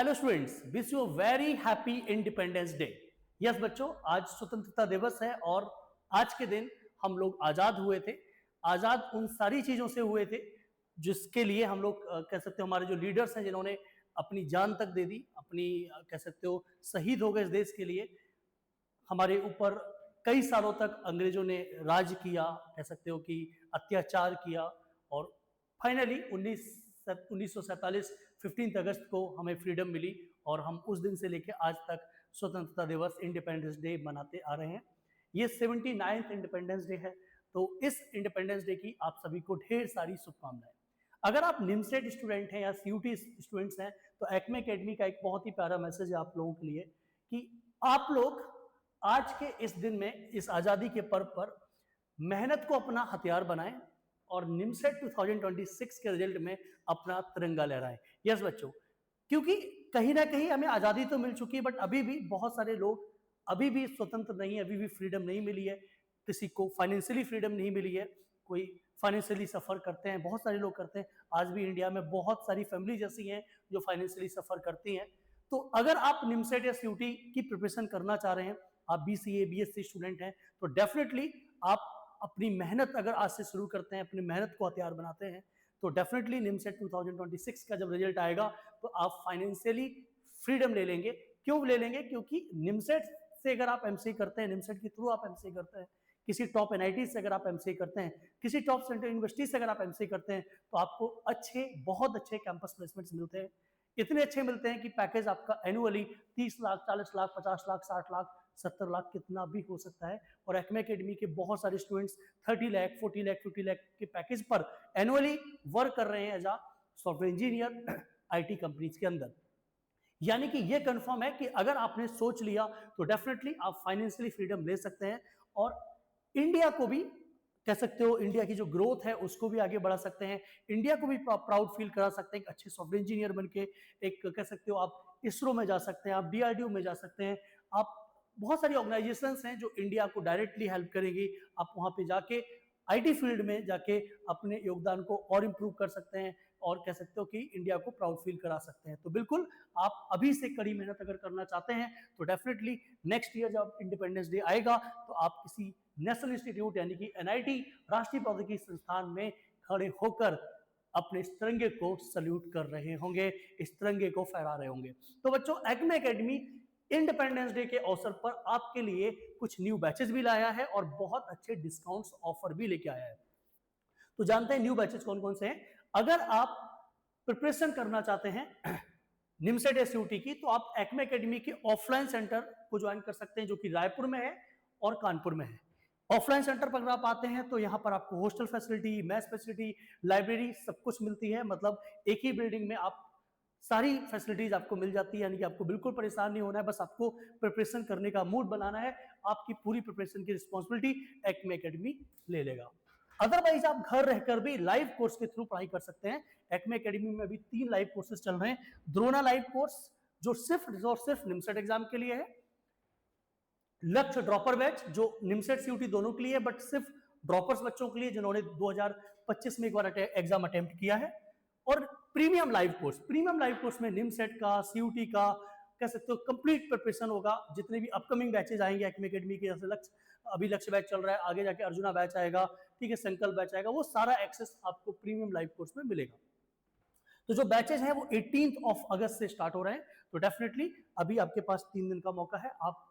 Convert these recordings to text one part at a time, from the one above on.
Hello students, wish you very happy independence day. Yes बच्चों, आज स्वतंत्रता दिवस है और आज के दिन हम लोग आजाद हुए थे। आजाद उन सारी चीजों से हुए थे जिसके लिए हम लोग कह सकते हो हमारे जो लीडर्स हैं जिन्होंने अपनी जान तक दे दी, अपनी कह सकते हो शहीद हो गए इस देश के लिए। हमारे ऊपर कई सालों तक अंग्रेजों ने राज किया, कह सकते हो कि अत्याचार किया और फाइनली 1947 15 अगस्त को हमें फ्रीडम मिली और हम उस दिन से लेकर आज तक स्वतंत्रता दिवस इंडिपेंडेंस डे मनाते आ रहे हैं। ये 79th इंडिपेंडेंस डे है, तो इस इंडिपेंडेंस डे की आप सभी को ढेर सारी शुभकामनाएं। अगर आप निमसेट स्टूडेंट हैं या सीयूटी स्टूडेंट्स हैं तो एक्मे एकेडमी का एक बहुत ही प्यारा मैसेज है आप लोगों के लिए कि आप लोग आज के इस दिन में, इस आजादी के पर्व पर मेहनत को अपना हथियार बनाएं और निमसेट 2026 के रिजल्ट में अपना तिरंगा लहराएं। यस बच्चों, क्योंकि कहीं ना कहीं हमें आजादी तो मिल चुकी है बट अभी भी बहुत सारे लोग अभी भी स्वतंत्र नहीं है, अभी भी फ्रीडम नहीं मिली है। किसी को फाइनेंशियली फ्रीडम नहीं मिली है, कोई फाइनेंशियली सफर करते हैं, बहुत सारे लोग करते हैं। आज भी इंडिया में बहुत सारी फैमिली ऐसी हैं जो फाइनेंशियली सफर करती हैं। तो अगर आप निमसेट या सीयूटी की प्रिपरेशन करना चाह रहे हैं, आप बीसीए बीएससी स्टूडेंट हैं, तो डेफिनेटली आप अपनी मेहनत अगर आज से शुरू करते हैं, अपनी मेहनत को हथियार बनाते हैं, तो डेफिनेटली निमसेट 2026 का जब रिजल्ट आएगा तो आप फाइनेंशियली फ्रीडम ले लेंगे। क्यों ले लेंगे? क्योंकि निमसेट से अगर आप एमसीए करते हैं, निमसेट के थ्रू आप एमसीए करते हैं, किसी टॉप एनआईटी से अगर आप एमसीए करते हैं, किसी टॉप सेंट्रल यूनिवर्सिटी से अगर आप एमसीए करते हैं, तो आपको अच्छे, बहुत अच्छे कैंपस प्लेसमेंट्स मिलते हैं। इतने अच्छे मिलते हैं कि पैकेज आपका एनुअली 30 लाख, 40 लाख, 50 लाख, 60 लाख, 70 लाख कितना भी हो सकता है। और एक्मे एकेडमी के बहुत सारे स्टूडेंट्स 30 लाख, 40 लाख, 50 लाख के पैकेज पर एनुअली वर्क कर रहे हैं as a software engineer IT companies के अंदर। यानी कि ये कंफर्म है कि अगर आपने सोच लिया तो डेफिनेटली आप फाइनेंशियली फ्रीडम ले सकते हैं और इंडिया को भी, कह सकते हो, इंडिया की जो ग्रोथ है उसको भी आगे बढ़ा सकते हैं। इंडिया को भी प्राउड फील करा सकते हैं। एक अच्छे सॉफ्टवेयर इंजीनियर बन के, एक कह सकते हो आप इसरो में जा सकते हैं, आप डीआरडीओ में जा सकते हैं, आप बहुत सारी ऑर्गेनाइजेशंस हैं जो इंडिया को डायरेक्टली हेल्प करेंगी। आप वहां पे जाके आईटी फील्ड में जाके अपने योगदान को और इंप्रूव कर सकते हैं और कह सकते हो कि इंडिया को प्राउड फील करा सकते हैं। तो बिल्कुल आप अभी से कड़ी मेहनत अगर करना चाहते हैं तो डेफिनेटली नेक्स्ट ईयर जब इंडिपेंडेंस डे आएगा तो आप किसी नेशनल इंस्टीट्यूट यानी कि एनआईटी, राष्ट्रीय प्रौद्योगिकी संस्थान में खड़े होकर अपने इस तिरंगे को सल्यूट कर रहे होंगे, इस तिरंगे को फहरा रहे होंगे। तो बच्चों, एक्मे एकेडमी इंडिपेंडेंस डे के अवसर पर आपके लिए कुछ न्यू बैचेस भी लाया है और बहुत अच्छे डिस्काउंट्स ऑफर भी लेके आया है। तो जानते हैं न्यू बैचेस कौन कौन से हैं। अगर आप प्रिपरेशन करना चाहते हैं निमसेट एसयूटी की, तो आप एक्मे एकेडमी के ऑफलाइन सेंटर को ज्वाइन कर सकते हैं जो कि रायपुर में है और कानपुर में है। ऑफलाइन सेंटर पर अगर आप आते हैं तो यहाँ पर आपको hostel facility, math facility, library सब कुछ मिलती है। मतलब एक ही बिल्डिंग में आप सारी फैसिलिटीज आपको मिल जाती है, यानी कि आपको बिल्कुल परेशान नहीं होना है। बस आपको प्रिपरेशन करने का मूड बनाना है, आपकी पूरी प्रिपरेशन की रिस्पॉन्सिबिलिटी एक्मे एकेडमी ले लेगा। अदरवाइज आप घर रहकर भी लाइव कोर्स के थ्रू पढ़ाई कर सकते हैं। एक्मे एकेडमी में अभी 3 लाइव कोर्सेज चल रहे हैं। द्रोणा लाइव कोर्स जो सिर्फ और सिर्फ निमसेट एग्जाम के लिए है, लक्ष्य ड्रॉपर बैच जो निमसेट सीयूटी दोनों के लिए है बट सिर्फ ड्रॉपर्स बच्चों के लिए जिन्होंने 2025 में एक बार एग्जाम अटेम्प्ट किया है, और premium live course. Premium live course में निमसेट का, सीयूटी का, कह सकते हो कंप्लीट प्रिपरेशन होगा। जितने भी अपकमिंग बैचेज आएंगे एक्मे एकेडमी के, जैसे अभी लक्ष्य बैच चल रहा है, आगे जाके अर्जुना बैच आएगा, ठीक है, संकल्प बैच आएगा, वो सारा एक्सेस आपको प्रीमियम लाइव कोर्स में मिलेगा। तो जो बैचेज हैं वो 18 अगस्त से स्टार्ट हो रहे हैं। तो डेफिनेटली अभी आपके पास 3 दिन का मौका है, आप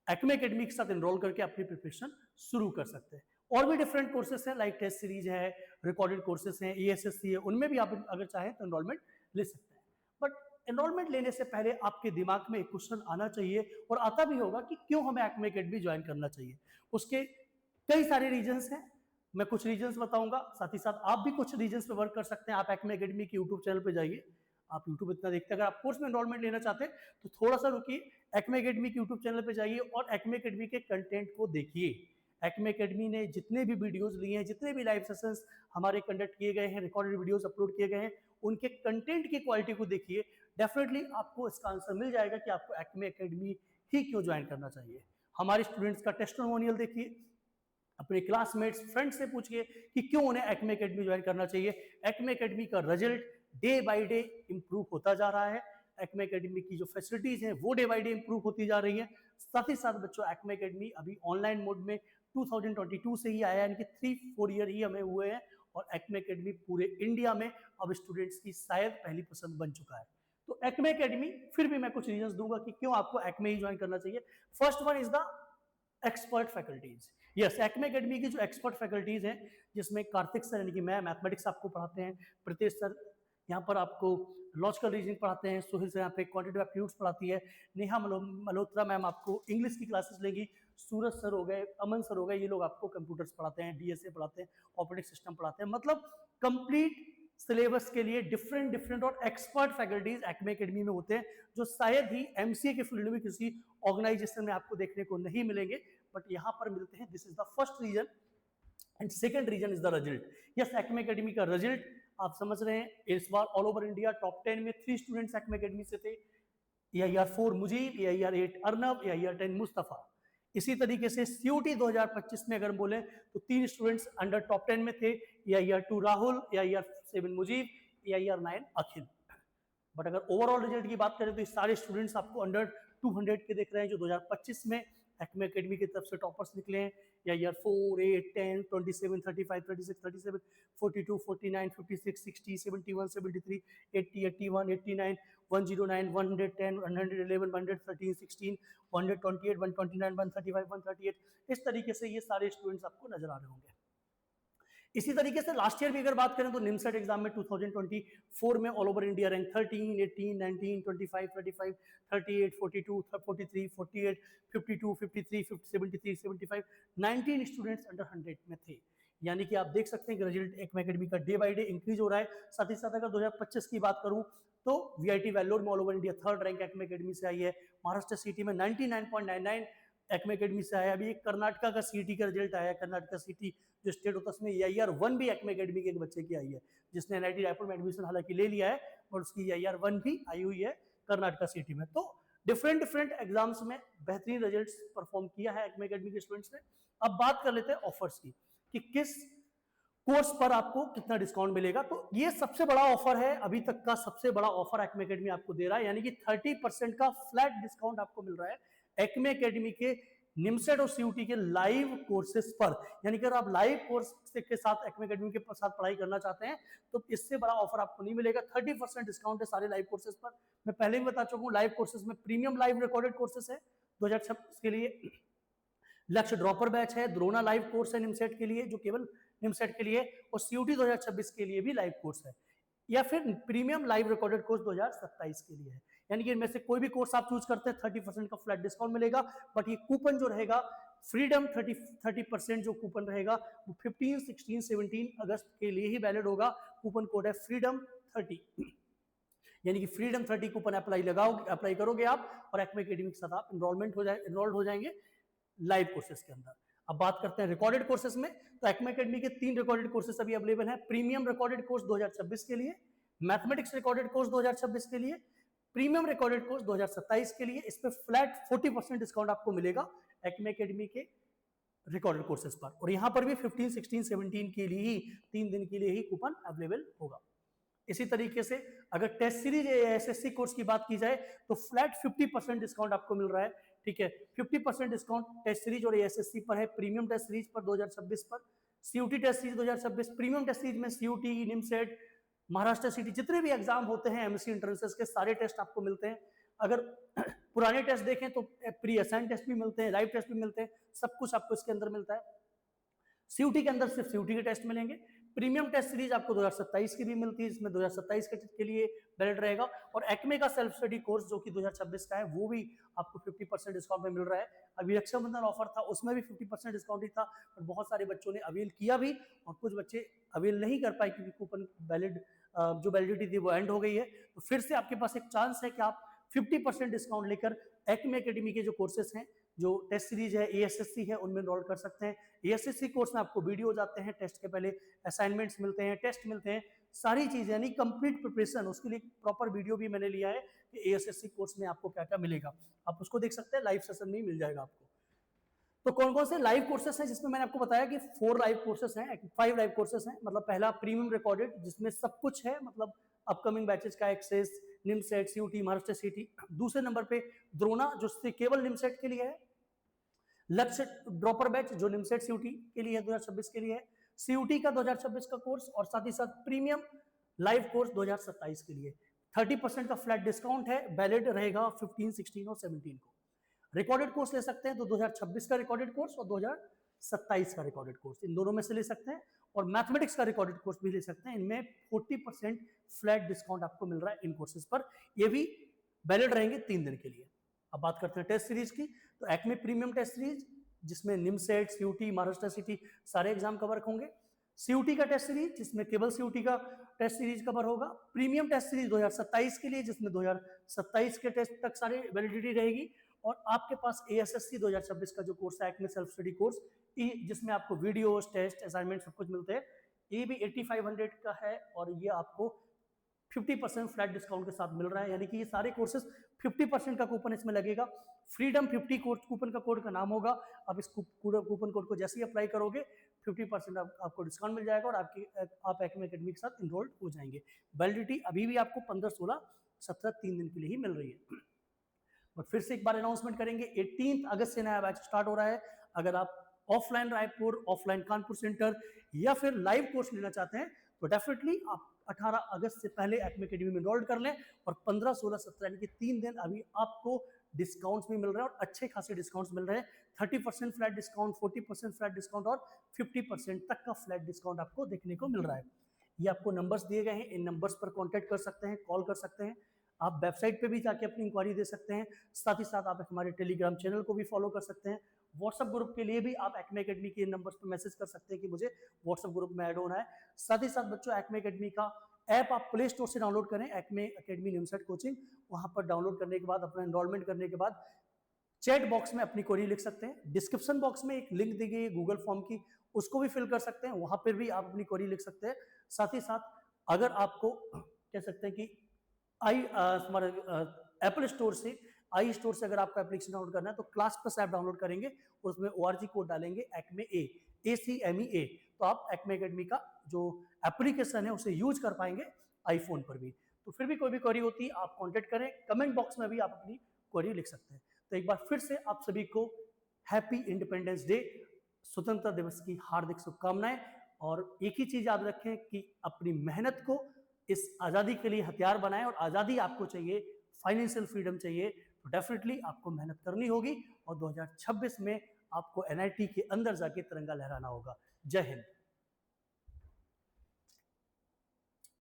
एक्मे एकेडमी के साथ एनरोल करके अपनी प्रिपरेशन शुरू कर सकते हैं। और भी डिफरेंट कोर्सेस हैं, लाइक टेस्ट सीरीज है, रिकॉर्डेड कोर्सेस हैं, ईएसएससी है, उनमें भी आप अगर चाहें तो एनरोलमेंट ले सकते हैं। बट एनरोलमेंट लेने से पहले आपके दिमाग में एक क्वेश्चन आना चाहिए, और आता भी होगा, कि क्यों हमें एक्मे एकेडमी ज्वाइन करना चाहिए। उसके कई सारे रीजंस हैं, मैं कुछ रीजंस बताऊंगा, साथ ही साथ आप भी कुछ रीजंस पे वर्क कर सकते हैं। आप एक्मे एकेडमी के यूट्यूब चैनल पे जाइए, आप यूट्यूब इतना देखते हैं, अगर आप कोर्स में एनरोलमेंट लेना चाहते हैं तो थोड़ा सा रुकिए, एक्मे एकेडमी के यूट्यूब चैनल पे जाइए और एक्मे एकेडमी के कंटेंट को देखिए। एक्मे एकेडमी ने जितने भी वीडियोस लिए हैं, जितने भी लाइव सेशंस हमारे कंडक्ट किए गए हैं, रिकॉर्डेड वीडियोस अपलोड किए गए हैं, उनके कंटेंट की क्वालिटी को देखिए। डेफिनेटली आपको इसका आंसर मिल जाएगा कि आपको एक्मे एकेडमी ही क्यों ज्वाइन करना चाहिए। हमारे स्टूडेंट्स का टेस्टिमोनियल देखिए, अपने क्लासमेट्स, फ्रेंड्स से पूछिए कि क्यों उन्हें एक्मे एकेडमी ज्वाइन करना चाहिए। एक्मे एकेडमी का result day by day improve होता जा रहा है। एक्मे एकेडमी की जो फैसिलिटीज हैं वो डे बाई डे इंप्रूव होती जा रही हैं। साथ ही साथ बच्चों एक्मे एकेडमी अभी ऑनलाइन मोड में 2022 से ही आया, यानी कि 3-4 ईयर ही हमें हुए हैं, और एक्मे एकेडमी पूरे इंडिया में अब स्टूडेंट्स की शायद पहली पसंद बन चुका है। तो एक्मे एकेडमी, फिर भी मैं कुछ रीजंस दूंगा कि क्यों आपको एक्मे ही ज्वाइन करना चाहिए। First one is the expert faculties. Yes, Acme academy की जो एक्सपर्ट फैकल्टीज हैं, जिसमें कार्तिक सर यानी कि मैं मैथमेटिक्स आपको पढ़ाते हैं, प्रीतेश सर यहाँ पर आपको लॉजिकल रीजनिंग पढ़ाते हैं, सुहिल सर यहाँ पे क्वांटिटेटिव एप्टीट्यूड्स पढ़ाती है, नेहा मल्होत्रा मैम आपको इंग्लिश की क्लासेस लेंगी, सूरज सर हो गए, अमन सर हो गए, ये लोग आपको कंप्यूटर्स पढ़ाते हैं, डीएसए पढ़ाते हैं, ऑपरेटिंग सिस्टम पढ़ाते हैं। मतलब कंप्लीट सिलेबस के लिए डिफरेंट और एक्सपर्ट फैकल्टीज एक्मे एकेडमी में होते हैं, जो शायद ही एमसीए के फील्ड में किसी ऑर्गेनाइजेशन में आपको देखने को नहीं मिलेंगे, बट यहाँ पर मिलते हैं। This is the first reason. And second reason is the result. Yes, Acme academy का रिजल्ट आप समझ रहे हैं, इस बार ऑल ओवर इंडिया टॉप 10 में 3 स्टूडेंट्स एक्मे एकेडमी से थे, AIR 4 Mujib, AIR 8 Arnab, AIR 10 Mustafa. इसी तरीके से COT 2025 में अगर बोले तो 3 स्टूडेंट्स अंडर टॉप 10 में थे, AIR 2 Rahul, AIR 7 Mujeeb, AIR 9 Akhil. But अगर ओवरऑल रिजल्ट की बात करें तो ये सारे स्टूडेंट्स आपको अंडर 200 के दिख रहे हैं, जो 2025 में एक्मे एकेडमी की तरफ से टॉपर्स निकले हैं। AIR 4, 8, 10, 27, 35, 36, 37, 42, 49, 56, 60, 71, 73, 80, 81, 89, 109, 110, 111, 113, 16, 128, 129, 135, 138, इस तरीके से ये सारे स्टूडेंट्स आपको नजर आ रहे होंगे। इसी तरीके से लास्ट ईयर भी अगर बात करें तो निमसेट एग्जाम में 2024 में all over India rank 13, 18, 19, 25, 35, 38, 42, 43, 48, 52, 53, 73, 75, 19 students under 100 में थे। यानी कि आप देख सकते हैं कि रिजल्ट एक्मे एकेडमी का डे बाय डे इंक्रीज हो रहा है। साथ ही साथ अगर 2025 की बात करूं तो VIT वैल्योर में all over India 3rd rank Acme academy से आई है। महाराष्ट्र सिटी में 99.99 एक्मे एकेडमी से आया। अभी कर्नाटका का सीटी का रिजल्ट आया, कर्नाटका सिटी जो स्टेट होता है उसमें AIR 1 भी एक्मे एकेडमी के एक बच्चे की आई है, जिसने NIT रायपुर में एडमिशन हालांकि ले लिया है, और उसकी AIR 1 भी आई हुई है कर्नाटका सिटी में। तो डिफरेंट एग्जाम्स में बेहतरीन रिजल्ट्स परफॉर्म किया है एक्मे एकेडमी के स्टूडेंट्स ने। अब बात कर लेते हैं ऑफर्स की, कि किस कोर्स पर आपको कितना डिस्काउंट मिलेगा। तो ये सबसे बड़ा ऑफर है, अभी तक का सबसे बड़ा ऑफर एक्मे एकेडमी आपको दे रहा है, यानी कि 30% का फ्लैट डिस्काउंट आपको मिल रहा है एक्मे एकेडमी के निमसेट और COT के लाइव कोर्सेज पर। यानी कि अगर आप लाइव कोर्स के साथ एक्मे एकेडमी के साथ पढ़ाई करना चाहते हैं तो इससे बड़ा ऑफर आपको नहीं मिलेगा। 30% डिस्काउंट है सारे लाइव कोर्सेज पर। मैं पहले भी बता चुका हूँ, लाइव कोर्सेज में प्रीमियम लाइव रिकॉर्डेड कोर्सेज है 2026 के लिए, लक्ष्य ड्रॉपर बैच है, द्रोणा लाइव कोर्स है निमसेट के लिए जो केवल निमसेट के लिए, और COT 2026 के लिए भी लाइव कोर्स है, या फिर प्रीमियम लाइव रिकॉर्डेड कोर्स 2027 के लिए है। यानी कि इनमें से कोई भी कोर्स आप चूज करते हैं 30% का फ्लैट डिस्काउंट मिलेगा। बट ये कूपन जो रहेगा फ्रीडम 30% जो कूपन रहेगा वो 15, 16, 17 अगस्त के लिए ही वैलिड होगा। कूपन कोड है फ्रीडम 30, यानी कि फ्रीडम 30 कूपन अप्लाई करोगे आप, और एक्मे एकेडमी के साथ आप इनरोल्ड हो जाएंगे लाइव कोर्सेज के अंदर। अब बात करते हैं रिकॉर्डेड कोर्सेज में, तो एक्मे एकेडमी के 3 रिकॉर्डेड कोर्सेज अभी अवेलेबल हैं। प्रीमियम रिकॉर्डेड कोर्स 2026 के लिए, मैथमेटिक्स रिकॉर्डेड कोर्स 2026 के लिए, प्रीमियम रिकॉर्डेड कोर्स 2027 के लिए। इस पे फ्लैट 40% डिस्काउंट आपको मिलेगा एक्मे एकेडमी के रिकॉर्डेड कोर्सेज पर, और यहां पर भी 15, 16, 17 के लिए ही 3 दिन के लिए ही कूपन अवेलेबल होगा। इसी तरीके से अगर टेस्ट सीरीज या SSC कोर्स की बात की जाए तो फ्लैट 50% डिस्काउंट आपको मिल रहा है। ठीक है, 50% डिस्काउंट टेस्ट सीरीज और SSC पर है, प्रीमियम टेस्ट सीरीज पर 2026 पर, COT test series 2026, premium test series में COT, निमसेट, महाराष्ट्र सिटी जितने भी एग्जाम होते हैं MC एंट्रेंसेस के सारे टेस्ट आपको मिलते हैं। अगर पुराने टेस्ट देखें तो प्री असाइन टेस्ट भी मिलते हैं, लाइव टेस्ट भी मिलते हैं, सब कुछ आपको इसके अंदर मिलता है। COT के अंदर सिर्फ COT के टेस्ट मिलेंगे। प्रीमियम टेस्ट सीरीज आपको 2027 की भी मिलती है, इसमें 2027 के लिए वैलिड रहेगा। और एक्मे का सेल्फ स्टडी कोर्स जो कि 2026 का है वो भी आपको 50% डिस्काउंट में मिल रहा है। अभी रक्षाबंधन ऑफर था उसमें भी 50% डिस्काउंट ही था, और बहुत सारे बच्चों ने अवेल किया भी, और कुछ बच्चे अवेल नहीं कर पाए क्योंकि कूपन जो वैलिडिटी थी वो एंड हो गई है। तो फिर से आपके पास एक चांस है कि आप 50% डिस्काउंट लेकर एक्मे एकेडमी के जो कोर्सेज हैं, जो टेस्ट सीरीज है, ASSC है, उनमें एनरोल कर सकते हैं। ASSC कोर्स में आपको वीडियो जाते हैं, टेस्ट के पहले असाइनमेंट्स मिलते हैं, टेस्ट मिलते हैं, सारी चीजें यानी कंप्लीट प्रिपरेशन, उसके लिए प्रॉपर वीडियो भी मैंने लिया है कि ASSC कोर्स में आपको क्या क्या मिलेगा, आप उसको देख सकते हैं, लाइव सेशन में ही मिल जाएगा आपको। तो कौन कौन से लाइव कोर्सेस हैं, जिसमें मैंने आपको बताया कि 4 लाइव कोर्सेस हैं, 5 लाइव कोर्सेस हैं। मतलब पहला प्रीमियम रिकॉर्डेड जिसमें सब कुछ है, मतलब अपकमिंग बैचेस का एक्सेस, निमसेट, सीयूटी, महाराष्ट्र सीटी। दूसरे नंबर पे द्रोणा जो केवल निमसेट के लिए है। लक्ष्य ड्रॉपर बैच जो निमसेट सीयूटी के लिए है 2026 के लिए है। सीयूटी का 2026 का कोर्स और साथ ही साथ प्रीमियम लाइव कोर्स 2027 के लिए 30% का फ्लैट डिस्काउंट है। वैलिड रहेगा 15, 16 और 17 को। रिकॉर्डेड कोर्स ले सकते हैं तो 2026 का रिकॉर्डेड कोर्स और 2027 का रिकॉर्डेड कोर्स, इन दोनों में से ले सकते हैं। और मैथमेटिक्स का रिकॉर्डेड कोर्स भी ले सकते हैं। इनमें 40% फ्लैट डिस्काउंट आपको मिल रहा है इन कोर्सेज पर। ये भी वैलिड रहेंगे 3 दिन के लिए। अब बात करते हैं टेस्ट सीरीज की, तो एक्मे प्रीमियम टेस्ट सीरीज जिसमें निमसेट, सीयूटी, महाराष्ट्र सिटी सारे एग्जाम कवर होंगे। सीयूटी का टेस्ट सीरीज जिसमें केवल सीयूटी का टेस्ट सीरीज कवर होगा। प्रीमियम टेस्ट सीरीज 2027 के लिए जिसमें 2027 के टेस्ट तक सारी वैलिडिटी रहेगी। और आपके पास ASSC 2026 का जो कोर्स है एक्मे सेल्फ स्टडी कोर्स, जिसमें आपको वीडियोस, टेस्ट, असाइनमेंट सब कुछ मिलते हैं, ये भी 8500 का है और ये आपको 50% फ्लैट डिस्काउंट के साथ मिल रहा है। यानी कि ये सारे कोर्सेज 50% का कूपन इसमें लगेगा। फ्रीडम 50 कूपन का कोड का नाम होगा। अब इस कूपन कोड को जैसे ही अप्लाई करोगे 50% आपको डिस्काउंट मिल जाएगा और आप एक्मे एकेडमी के साथ इनरोल्ड हो जाएंगे। वैलिडिटी अभी भी आपको 15, 16, 17 3 दिन के लिए ही मिल रही है। और फिर से एक बार अनाउंसमेंट करेंगे, 18 अगस्त से नया बैच स्टार्ट हो रहा है। अगर आप offline Raipur, offline Kanpur centre या फिर लाइव कोर्स लेना चाहते हैं तो डेफिनेटली आप 18 अगस्त से पहले एक्मे एकेडमी में एनरोल कर लें। और 15, 16, 17 यानी कि 3 दिन अभी आपको डिस्काउंट्स भी मिल रहे हैं और अच्छे खासे डिस्काउंट्स मिल रहे हैं। 30% फ्लैट डिस्काउंट, 40% फ्लैट डिस्काउंट और 50% तक का फ्लैट डिस्काउंट आपको देखने को मिल रहा है। ये आपको नंबर्स दिए गए हैं, इन नंबर्स पर कॉन्टैक्ट कर सकते हैं, कॉल कर सकते हैं। आप वेबसाइट पे भी जाके अपनी इंक्वायरी दे सकते हैं। साथ ही साथ आप हमारे टेलीग्राम चैनल को भी फॉलो कर सकते हैं। व्हाट्सएप ग्रुप के लिए भी आप एक्मे एकेडमी के नंबर्स पर मैसेज कर सकते हैं कि मुझे व्हाट्सएप ग्रुप में ऐड होना है। साथ ही साथ बच्चों एक्मे एकेडमी का ऐप आप प्ले स्टोर से डाउनलोड करें, एक्मे एकेडमी निमसेट कोचिंग। वहां पर डाउनलोड करने के बाद अपना एनरोलमेंट करने के बाद चैट बॉक्स में अपनी क्वेरी लिख सकते हैं। डिस्क्रिप्शन बॉक्स में एक लिंक दी गई है गूगल फॉर्म की, उसको भी फिल कर सकते हैं, वहां पर भी आप अपनी क्वेरी लिख सकते हैं। साथ ही साथ अगर आपको कह सकते हैं कि हमारे एप्पल स्टोर से, आई स्टोर से अगर आपको एप्लीकेशन डाउनलोड करना है तो क्लास प्लस ऐप डाउनलोड करेंगे और उसमें ORG कोड डालेंगे एक्मे ACME, तो आप एक्मे एकेडमी का जो एप्लीकेशन है उसे यूज कर पाएंगे आईफोन पर भी। तो फिर भी कोई भी क्वेरी होती है आप कांटेक्ट करें, कमेंट बॉक्स में भी आप अपनी क्वेरी लिख सकते हैं। तो एक बार फिर से आप सभी को हैप्पी इंडिपेंडेंस डे, स्वतंत्रता दिवस की हार्दिक शुभकामनाएं। और एक ही चीज याद रखें कि अपनी मेहनत को इस आज़ादी के लिए हथियार बनाएं। और आज़ादी आपको चाहिए, फाइनेंशियल फ्रीडम चाहिए, तो डेफिनेटली आपको मेहनत करनी होगी और 2026 में आपको NIT के अंदर जाके तिरंगा लहराना होगा। जय हिंद।